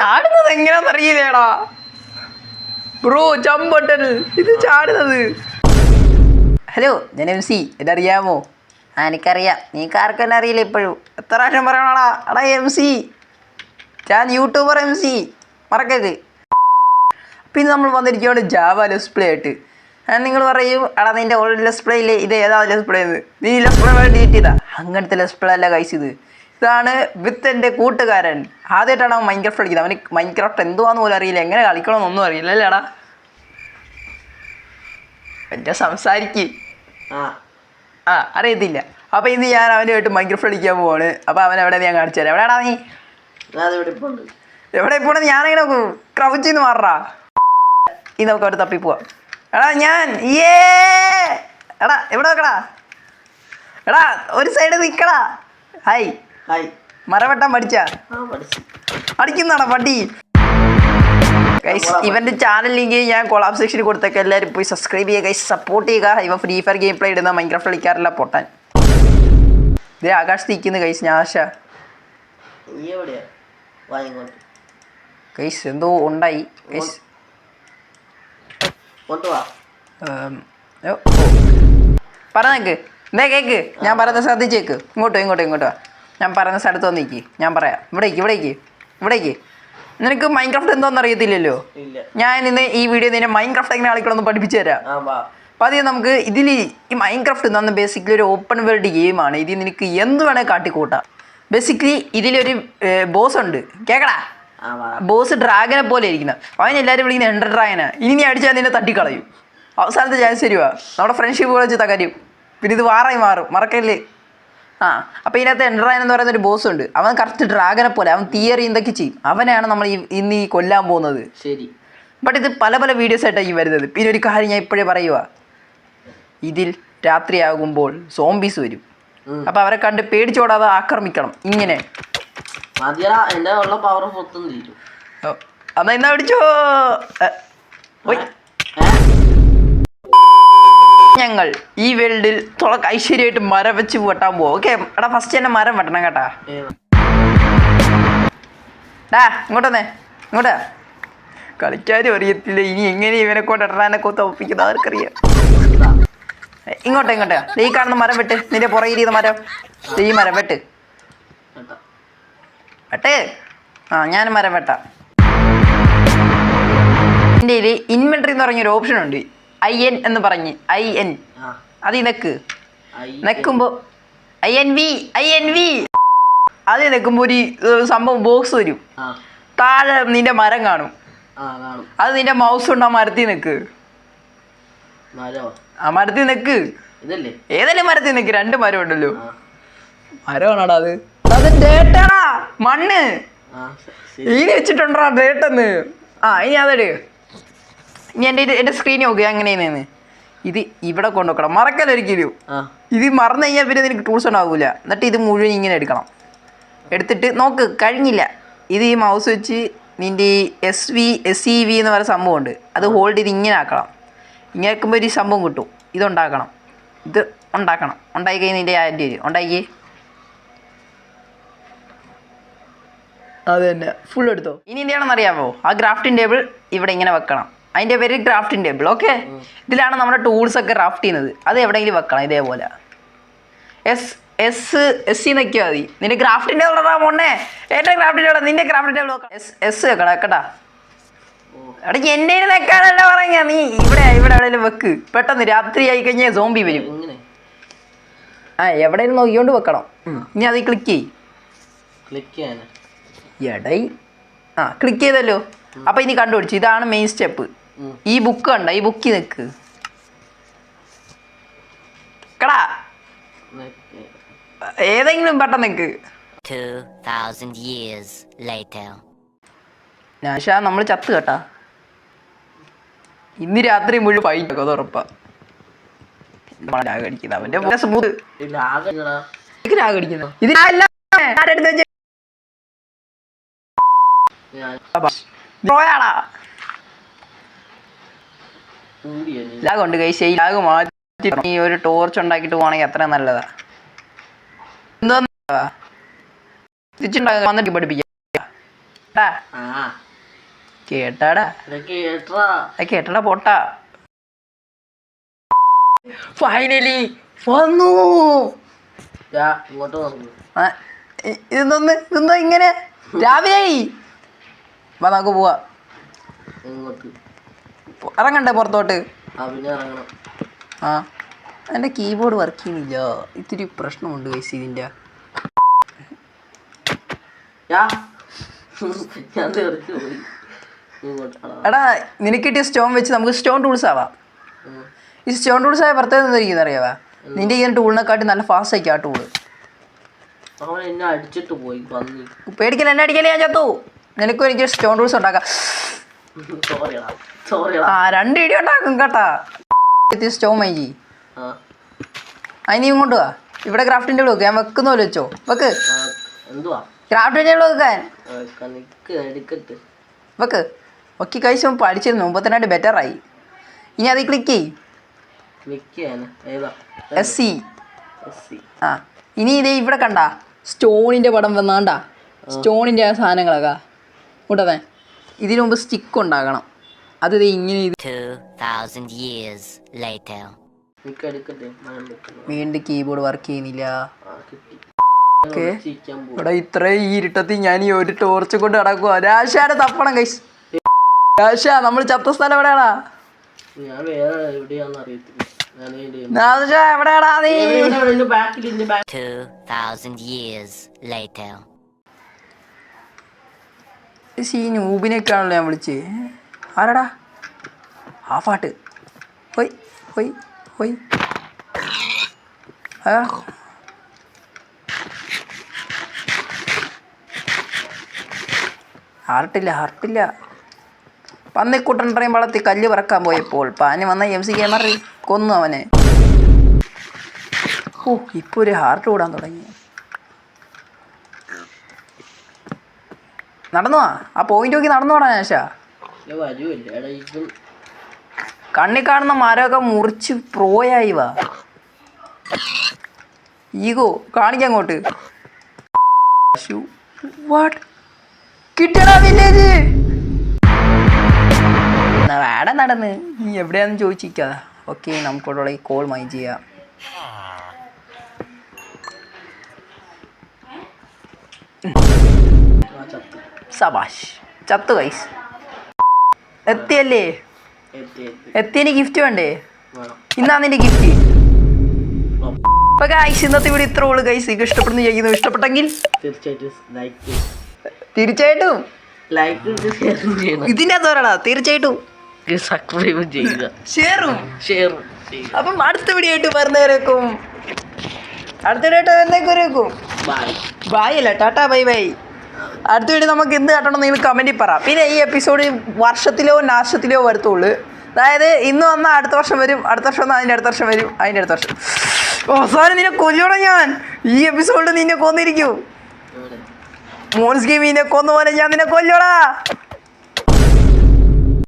ചാടുന്നത് എങ്ങനെയാന്ന് അറിയില്ലേടാ ബ്രോ ചമ്പട്ടൽ ഇത് ചാടുന്നത്. ഹലോ ഞാൻ MC എന്നെ അറിയാമോ? എനിക്കറിയാം, നീക്ക് ആർക്കെന്നെ അറിയില്ല ഇപ്പോഴും. എത്ര പ്രാവശ്യം പറയണോടാ എടാ MC, ഞാൻ യൂട്യൂബർ MC മറക്കരുത്. പിന്നെ നമ്മൾ വന്നിരിക്കുകയാണ് ജാവ ലെറ്റ്സ് പ്ലേ ആയിട്ട്. നിങ്ങൾ പറയും എടാ നിൻ്റെ ഓൾറെഡി ലെറ്റ്സ് പ്ലേ ഇല്ലേ, ഇത് ഏതാ ലെറ്റ്സ് പ്ലേ എന്ന്? നീ ലെറ്റ്സ് പ്ലേ ഡിലീറ്റ് ചെയ്താ? അങ്ങനത്തെ ലെറ്റ്സ് പ്ലേ അല്ല ഗൈസ്, ഇതാണ് വിത്ത് എൻ്റെ കൂട്ടുകാരൻ. ആദ്യമായിട്ടാണ് അവൻ മൈൻക്രാഫ്റ്റ് കളിക്കുന്നത്. അവന് മൈൻക്രാഫ്റ്റ് എന്തുവാന്ന് പോലും അറിയില്ല, എങ്ങനെ കളിക്കണമെന്നൊന്നും അറിയില്ല അല്ലേടാ. എൻ്റെ സംസാരിക്കും അറിയത്തില്ല. അപ്പോൾ ഇന്ന് ഞാൻ അവനുമായിട്ട് മൈൻക്രാഫ്റ്റ് കളിക്കാൻ പോവാണ്. അപ്പോൾ അവൻ എവിടെ ഞാൻ കാണിച്ചു തരാം. എവിടെയാടാ നീ? എവിടെ പോണെന്ന് ഞാനെങ്ങനെ ക്രൗച്ചിന്ന് മാറാ. ഈ നമുക്ക് അവിടെ തപ്പി പോവാം. എടാ ഞാൻ എടാ എവിടെ വെക്കടാ? എടാ ഒരു സൈഡ് നിൽക്കടാ. Hi hi. മരവെട്ടാൻ പഠിച്ചാ? അടിക്കുന്നതാടാ പട്ടി. ഗൈസ് ഇവൻ്റെ ചാനൽ ലിങ്ക് ഞാൻ കൊളാബ് സെക്ഷനിൽ കൊടുത്തേക്ക്, എല്ലാവരും പോയി സബ്സ്ക്രൈബ് ചെയ്യുക ഗൈസ്, സപ്പോർട്ട് ചെയ്യുക. ഇവ ഫ്രീ ഫയർ ഗെയിം പ്ലേ ഇടുന്ന മൈൻക്രാഫ്റ്റ് കളിക്കാറില്ല പൊട്ടാൻ. ഇതേ ആകാശത്ത് നിൽക്കുന്നു ഗൈസ്. ഞാൻ ആശ ഗൈസ് എന്തോ ഉണ്ടായി ഗൈസ്. പറഞ്ഞേക്ക് എന്തേ കേക്ക്, ഞാൻ പറയുന്ന ശ്രദ്ധിച്ചേക്ക്. ഇങ്ങോട്ടോ ഞാൻ പറയുന്ന സ്ഥലത്ത് വന്ന് നിൽക്കി, ഞാൻ പറയാം. ഇവിടേക്ക് നിനക്ക് മൈൻക്രാഫ്റ്റ് എന്തോന്ന് അറിയത്തില്ലല്ലോ. ഞാൻ ഇന്ന് ഈ വീഡിയോ നിന്നെ മൈൻക്രാഫ്റ്റ് എങ്ങനെ കളിക്കണമെന്ന് പഠിപ്പിച്ചു തരാം. അപ്പോൾ അത് നമുക്ക് ഇതിൽ ഈ മൈൻക്രാഫ്റ്റ് എന്ന് പറഞ്ഞാൽ ബേസിക്കലി ഒരു ഓപ്പൺ വേൾഡ് ഗെയിമാണ്. ഇതിൽ നിനക്ക് എന്ത് വേണേൽ കാട്ടിക്കൂട്ടാം. ബേസിക്കലി ഇതിലൊരു ബോസ് ഉണ്ട്, കേക്കടാ. ബോസ് ഡ്രാഗനെ പോലെ ഇരിക്കുന്നത്. അവനെല്ലാവരും വിളിക്കുന്ന എൻഡർ ഡ്രാഗനാണ്. ഇനി നീ അടിച്ചാൽ നിന്നെ തട്ടിക്കളയും. അവസാനത്തെ ചാൻസ് തരുവാ. നമ്മുടെ ഫ്രണ്ട്ഷിപ്പ് കളിച്ച് തകരും. പിന്നെ ഇത് വാറായി മാറും, മറക്കല്ലേ. അപ്പോൾ ഇതിനകത്ത് എൻഡ്രായൻ എന്ന് പറയുന്ന ഒരു ബോസ് ഉണ്ട്. അവൻ കറക്റ്റ് ഡ്രാഗനെ പോലെ, അവൻ തിയറി എന്തൊക്കെ ചെയ്യും. അവനെയാണ് നമ്മൾ ഇന്ന് ഈ കൊല്ലാൻ പോകുന്നത്. ശരി. ബട്ട് ഇത് പല വീഡിയോസ് ആയിട്ടാണ് ഈ വരുന്നത്. പിന്നെ ഒരു കാര്യം ഞാൻ ഇപ്പോഴേ പറയുക, ഇതിൽ രാത്രിയാകുമ്പോൾ സോംബീസ് വരും. അപ്പോൾ അവരെ കണ്ട് പേടിച്ചോടാതെ ആക്രമിക്കണം. ഇങ്ങനെ എന്നാ പിടിച്ചോ. ഞങ്ങൾ ഈ വേൾഡിൽ ഐശ്വര്യമായിട്ട് മരം വെച്ച് വെട്ടാൻ പോവാം. ഓക്കെ എടാ, ഫസ്റ്റ് തന്നെ മരം വെട്ടണം കേട്ടാ. ഇങ്ങോട്ടാ. കളിക്കാനും അറിയത്തില്ല, ഇനി എങ്ങനെ ഇവനെ കൊണ്ട് എട്ടാനൊക്കെ ഒപ്പിക്കുന്നത് ആർക്കറിയാം. ഇങ്ങോട്ടാ. ഈ കാണുന്ന മരം വെട്ട്, നിന്റെ പുറകിരിക്കുന്ന മരം. ഈ മരം വെട്ട്. ഞാൻ മരം വെട്ടാം. എൻ്റെ ഇൻവെൻട്രി എന്ന് പറഞ്ഞൊരു ഓപ്ഷൻ ഉണ്ട്, IN എന്ന് പറഞ്ഞ്. IN അത് നെക്കുമ്പോൾ INV അത് നെക്കുമ്പോൾ ഒരു സംഭവം ബോക്സ് വരും. താഴെ നിന്റെ മരം കാണും. അത് നിന്റെ മൗസ് ഉണ്ട് ആ മരത്തിൽ നിൽക്ക്. ആ മരത്തിൽ നിൽക്ക്. ഏതെങ്കിലും മരത്തിൽ നിൽക്ക്. 2 മരം ഉണ്ടല്ലോ. മരമാണോടാ അത്? അത് ഡേട്ടാടാ, മണ്ണ് ഇനി വെച്ചിട്ടുണ്ടോ ഡേട്ടെന്ന്. ഇനി അതെടു. ഇനി എൻ്റെ സ്ക്രീൻ നോക്കുക എങ്ങനെയാണെന്ന്. ഇത് ഇവിടെ കൊണ്ടുവെക്കണം, മറക്കലൊരിക്കലും. ഇത് മറന്നു കഴിഞ്ഞാൽ പിന്നെ നിനക്ക് ടൂൾസ് ഉണ്ടാവില്ല. എന്നിട്ട് ഇത് മുഴുവൻ ഇങ്ങനെ എടുക്കണം. എടുത്തിട്ട് നോക്ക്, കഴിഞ്ഞില്ല. ഇത് ഈ മൗസ് വെച്ച് നിൻ്റെ SEV എന്ന് പറയുന്ന സംഭവമുണ്ട്, അത് ഹോൾഡ് ചെയ്ത് ഇങ്ങനെ ആക്കണം. ഇങ്ങനെ ആക്കുമ്പോൾ ഒരു സംഭവം കിട്ടും. ഇത് ഉണ്ടാക്കണം. ഉണ്ടാക്കി കഴിഞ്ഞ് നിൻ്റെ ആൻറ്റി വരും. ഉണ്ടാക്കി അത് തന്നെ ഫുൾ എടുത്തോ. ഇനി എന്ത് ചെയ്യണമെന്ന് അറിയാമോ? ആ ഗ്രാഫ്റ്റിംഗ് ടേബിൾ ഇവിടെ ഇങ്ങനെ വെക്കണം. അതിൻ്റെ പേര് ക്രാഫ്റ്റിംഗ് ടേബിൾ. ഓക്കെ, ഇതിലാണ് നമ്മുടെ ടൂൾസൊക്കെ ക്രാഫ്റ്റ് ചെയ്യുന്നത്. അത് എവിടെയെങ്കിലും വെക്കണം ഇതേപോലെ. SC നിൽക്കിയാൽ മതി. നിന്റെ ക്രാഫ്റ്റിംഗ് ടേബിൾ ഇടാ മോനെ. എൻ്റെ ക്രാഫ്റ്റിംഗ് ടേബിൾ, നിന്റെ ക്രാഫ്റ്റിംഗ് ടേബിൾ വെക്കണം. S വെക്കണം കേട്ടാ. എടാ എൻ്റെ നിൽക്കാനല്ല പറഞ്ഞ, നീ ഇവിടെ എവിടെയെങ്കിലും വെക്ക്. പെട്ടെന്ന് രാത്രി ആയി കഴിഞ്ഞാൽ സോംബി വരും. എവിടെയും നോക്കിക്കൊണ്ട് വെക്കണം. ഇനി അത് ക്ലിക്ക് എടൈ. ക്ലിക്ക് ചെയ്തല്ലോ. അപ്പോൾ ഇനി കണ്ടുപിടിച്ചു, ഇതാണ് മെയിൻ സ്റ്റെപ്പ്. ഈ ബുക്ക് കണ്ട, ഈ ബുക്കിൽ നിൽക്ക്. കടാ ഏതെങ്കിലും പെട്ടെന്ന് നിൽക്ക്. 2000 years later. നാശ നമ്മൾ ചത്ത് കേട്ടാ. ഇന്ന് രാത്രി മുഴുവൻ ഫൈറ്റ് ഒക്കെ ഉറപ്പാ. അവന്റെ സ്മൂത്ത് ലാഗുണ്ട് കൈ. ലാഗ് മാറ്റി നീ ഒരു ടോർച്ച് ഉണ്ടാക്കിയിട്ട് പോകണമെങ്കിൽ അത്ര നല്ലതാ. എന്തോന്നാ തിരിച്ചുണ്ടാക്കാൻ വന്നിട്ട് പഠിപ്പിക്കാം. ട്ടാ, ആ കേട്ടാടാ ഇതൊക്കെ കേട്ടാ കേട്ടടാ പോട്ടാ. ഫൈനലി വന്നു. ഇങ്ങോട്ട് വന്നു ആ, ഇതെന്താ ഇങ്ങനെ രാവിലെ വാ നമുക്ക് പോവാ. ഇങ്ങോട്ട് ഇറങ്ങണ്ടേ പുറത്തോട്ട്? പിന്നെ ഇറങ്ങണം. ആ എൻ്റെ കീബോർഡ് വർക്ക് ചെയ്യുന്നില്ല, ഇത്തിരി പ്രശ്നമുണ്ട് ഗൈസ് ഇതിൻ്റെ. ഞാൻ തെറിച്ചു പോയി. എടാ നിനക്ക് കിട്ടിയ സ്റ്റോൺ വെച്ച് നമുക്ക് സ്റ്റോൺ ടൂൾസ് ആവാം. ഈ സ്റ്റോൺ ടൂൾസ് ആയ പ്രത്യേകത എന്തായിരിക്കും അറിയാവാ? നിന്റെ ഈ ടൂളിനെക്കാട്ടി നല്ല ഫാസ്റ്റ് ആയിരിക്കും ആ ടൂള്. അവൻ എന്നെ അടിച്ചിട്ട് പോയി പന്നി. പേടിക്കല, എന്നെ അടിക്കല, ഞാൻ ചത്തു. നിനക്കും എനിക്ക് സ്റ്റോൺ ടൂൾസ് ഉണ്ടാക്കാം. സോറിയടാ ആ 2 ഇടി ഉണ്ടാക്കും കേട്ടാ. സ്റ്റോൺ മൈജി അതിന് ഇങ്ങോട്ട് വാ. ഇവിടെ ക്രാഫ്റ്റിൻ്റെ ഉള്ളു ഞാൻ വെക്കുന്ന പോലെ വെച്ചോ. വെക്ക് എന്തുവാ ക്രാഫ്റ്റിൻ്റെ ഉള്ളു വെക്കാൻ. എടുക്കട്ട് വെക്ക് ഒക്കെ കഴിച്ച് പഠിച്ചിരുന്നു, മുമ്പത്തിനായിട്ട് ബെറ്ററായി. ഇനി അത് ക്ലിക്ക് ചെയ്. SC. ആ ഇനി ഇതേ ഇവിടെ കണ്ട സ്റ്റോണിൻ്റെ പടം വന്നാണ്ട, സ്റ്റോണിൻ്റെ ആ സാധനങ്ങളൊക്കെ കൂട്ടതേ. ഇതിനു മുമ്പ് സ്റ്റിക്ക് ഉണ്ടാക്കണം. അത് ഇത് ഇങ്ങനെ 2,000 years later. വീണ്ടും കീബോർഡ് വർക്ക് ചെയ്യുന്നില്ല. ഓക്കെ ചിരിക്കാൻ പോകും. ഇവിടെ ഇത്രയും ഈ ഇരുട്ടത്തിൽ ഞാൻ ഈ ഒരു ടോർച്ച് കൊണ്ട് നടക്കുക. രാശാനെ തപ്പണം കൈസ്. രാശ നമ്മൾ ചത്ത സ്ഥലം എവിടെയാടാ? ഞാൻ വേറെ എവിടെയാന്ന് അറിയത്തില്ല. എവിടെയാടാ നീ? 2,000 years later. ഈ നൂബിനൊക്കെയാണല്ലോ ഞാൻ വിളിച്ചേ. ആരാടാ ആ പാട്ട്? ഹൊയ് ഹൊയ് ഹൊയ്. ആ ഹാർട്ടില്ല. പന്നിക്കുട്ടൻ ട്രെയിൻ വളർത്തി കല്ല് പറക്കാൻ പോയപ്പോൾ പാന് വന്ന MC ഗെയിമർ കൊന്നു അവനെ. ഓ ഇപ്പോൾ ഒരു ഹാർട്ട് കൂടാൻ തുടങ്ങി. നടന്നു ആ പോയിന്റ് നോക്കി നടന്നോടാ ഞാശാ. കണ്ണി കാണുന്ന മരമൊക്കെ മുറിച്ച് പ്രോയായി വാ. ഈഗോ കാണിക്കങ്ങോട്ട്. വാട്ട് കിട്ടടാ വില്ലേജ്. വേട നടന്ന് നീ എവിടെയാന്ന് ചോദിച്ചിരിക്കാ. ഓക്കെ നമുക്കോടുള്ള ഈ കോൾ മൈൻഡ് ചെയ്യാം. സബാഷ് ചത്തു കൈസ്. എത്തിയല്ലേ? എത്തിയതിന് ഗിഫ്റ്റ് വേണ്ടേ? ഇന്നാ നിന്റെ ഗിഫ്റ്റ്. ഇപ്പൊ ഗൈസ് ഇന്നത്തെ ഇവിടെ ഇത്ര ഉള്ളു ഗൈസ്. നിങ്ങൾക്ക് ഇഷ്ടപ്പെടുന്നു ചെയ്യുന്നു. ഇഷ്ടപ്പെട്ടെങ്കിൽ തീർച്ചയായിട്ടും ഇതിൻ്റെ അകത്ത് പറയടാ. തീർച്ചയായിട്ടും സബ്സ്ക്രൈബ് ചെയ്യുക, ഷെയറും. അപ്പം അടുത്ത വീഡിയോ ആയിട്ട് വരുന്നവരേക്കും ബൈ അല്ല ടാറ്റാ ബൈ ബൈ. അടുത്ത വീഡിയോ നമുക്ക് എന്ത് കാട്ടണം നിങ്ങൾ കമൻറ്റിൽ പറ. പിന്നെ ഈ എപ്പിസോഡ് വർഷത്തിലോ നാശത്തിലോ വരത്തുള്ളൂ. അതായത് ഇന്ന് വന്നാൽ അടുത്ത വർഷം വരും, അടുത്ത വർഷം വന്നാൽ അതിൻ്റെ അടുത്ത വർഷം വരും, അതിൻ്റെ അടുത്ത വർഷം. അവസാനം നിന്നെ കൊല്ലോണം ഞാൻ. ഈ എപ്പിസോഡിൽ നിന്നെ കൊന്നിരിക്കും. മോൺസ് ഗെയിമിനെ കൊന്ന പോലെ ഞാൻ നിന്നെ കൊല്ലോടാ.